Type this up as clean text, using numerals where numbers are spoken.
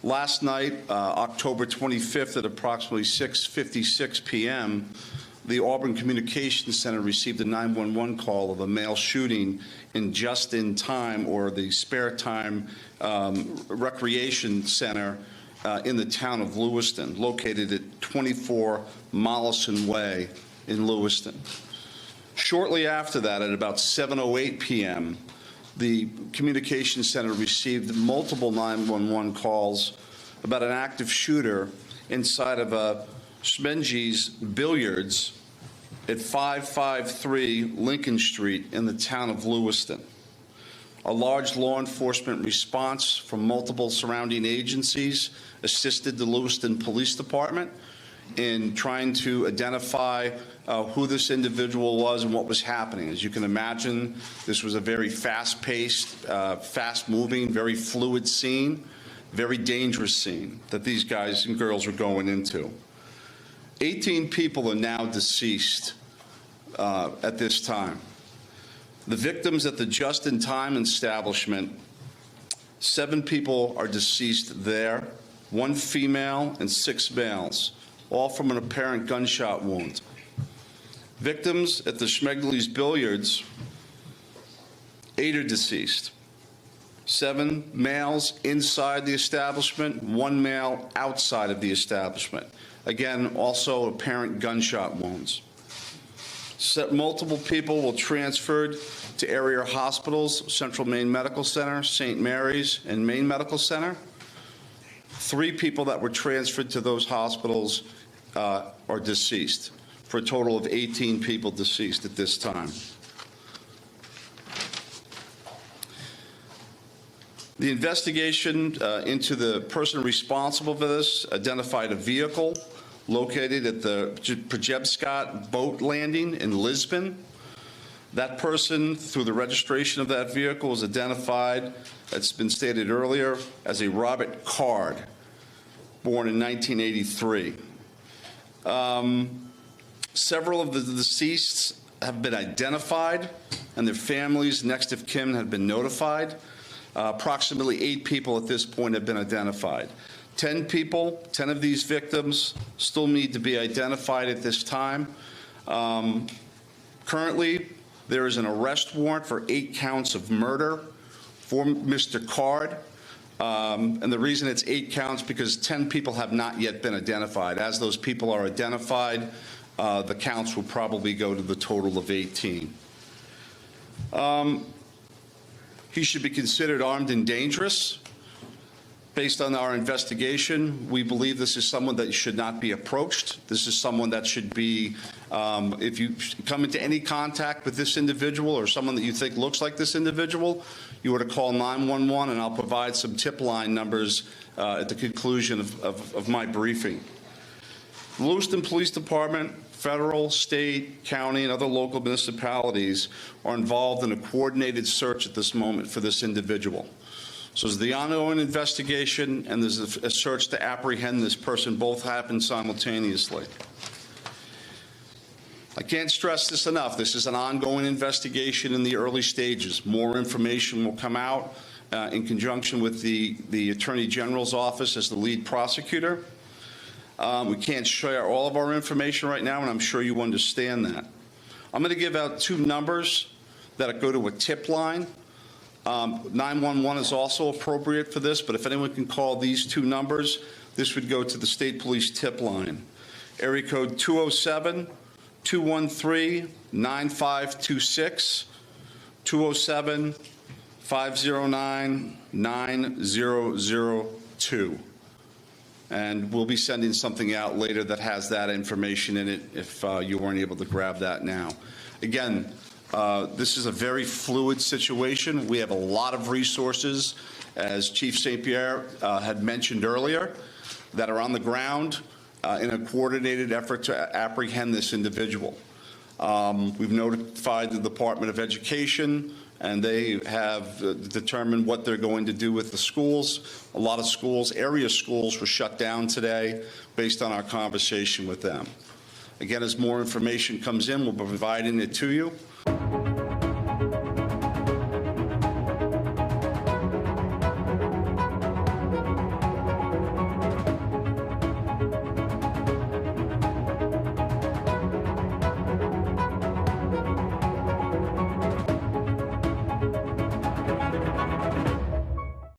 Last night, October 25th at approximately 6:56 p.m., the Auburn Communications Center received a 911 call of a male shooting in Just in Time, or the Spare Time Recreation Center in the town of Lewiston, located at 24 Mollison Way in Lewiston. Shortly after that, at about 7:08 p.m., the Communications Center received multiple 911 calls about an active shooter inside of a Schmenge's Billiards at 553 Lincoln Street in the town of Lewiston. A large law enforcement response from multiple surrounding agencies assisted the Lewiston Police Department in trying to identify who this individual was and what was happening. As you can imagine, this was a very fast-paced, fast-moving, very fluid scene, very dangerous scene that these guys and girls were going into. 18 people are now deceased at this time. The victims at the Just in Time establishment, 7 people are deceased there, 1 female and 6 males, all from an apparent gunshot wound. Victims at the Schmenge's Billiards, 8 are deceased. 7 males inside the establishment, 1 male outside of the establishment. Again, also apparent gunshot wounds. Multiple people were transferred to area hospitals, Central Maine Medical Center, St. Mary's, and Maine Medical Center. 3 people that were transferred to those hospitals are deceased, for a total of 18 people deceased at this time. The investigation into the person responsible for this identified a vehicle located at the Przebyscot boat landing in Lisbon. That person, through the registration of that vehicle, was identified, it's been stated earlier, as a Robert Card, born in 1983. Several of the deceased have been identified, and their families, next of kin, have been notified. Approximately 8 people at this point have been identified. 10 people, 10 of these victims, still need to be identified at this time. Currently, there is an arrest warrant for 8 counts of murder for Mr. Card. And the reason it's 8 counts because 10 people have not yet been identified. As those people are identified, the counts will probably go to the total of 18. He should be considered armed and dangerous. Based on our investigation, we believe this is someone that should not be approached. This is someone that should be, if you come into any contact with this individual or someone that you think looks like this individual, you were to call 911, and I'll provide some tip line numbers at the conclusion of my briefing. The Lewiston Police Department, federal, state, county, and other local municipalities are involved in a coordinated search at this moment for this individual. So there's the ongoing investigation, and there's a search to apprehend this person. Both happen simultaneously. I can't stress this enough. This is an ongoing investigation in the early stages. More information will come out in conjunction with the Attorney General's office as the lead prosecutor. We can't share all of our information right now, and I'm sure you understand that. I'm going to give out 2 numbers that go to a tip line. 911 is also appropriate for this, but if anyone can call these 2 numbers, this would go to the State Police tip line. Area code 207-213-9526, 207-509-9002. And we'll be sending something out later that has that information in it if you weren't able to grab that now. Again, this is a very fluid situation. We have a lot of resources, as Chief St. Pierre had mentioned earlier, that are on the ground in a coordinated effort to apprehend this individual. We've notified the Department of Education, and they have determined what they're going to do with the schools. A lot of schools, area schools, were shut down today based on our conversation with them. Again, as more information comes in, we'll be providing it to you.